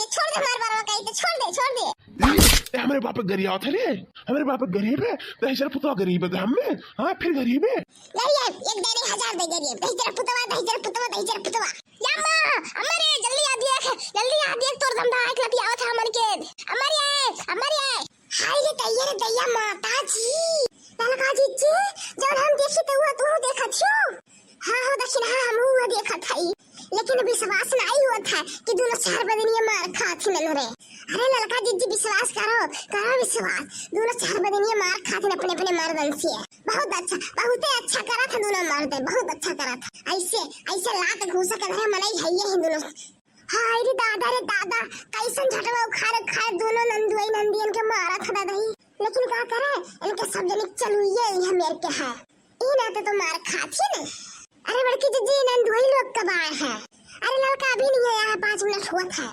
के छोड़ दे हमारे बारवा कहीं तो छोड़ दे हमारे बाप गरीब थे रे, हमारे बाप गरीब है तो ऐसा पुतवा गरीब है हम में। हाँ फिर गरीब है नहीं एक देने 1000 दे गरीब कहीं तेरा पुतवा यम्मा हमारे जल्दी आ देख तोर धंधा एक लपी आवत है हमन के हमारे हाय रे दैया माता जी ललका जी जब हम देखी तो हुआ तू देखा छो। हाँ हो दक्षिण हाँ हम हुआ देखा था लेकिन विश्वास नहीं हुआ था कि दोनों चार बदनिया मार खाती न रे। अरे ललका जी विश्वास करो विश्वास दोनों चार बदनिया मार खाती अपने मर्दन से। बहुत अच्छा करा था दोनों मर्द बहुत अच्छा करा था ऐसे लात घूसा कर रहे मनाई है ये दोनों। हाय रे दादा कैसन झटवा उखाड़ दोनों नंदियन के मारा था दादा ही। लेकिन क्या करे इनके सब जने चलुइए यहाँ मेरे के है इन आते तो मार खाती न। अरे बड़की जी नंदुई लोग कब आए हैं? अरे लड़का अभी नहीं है यहाँ 5 मिनट हुआ था।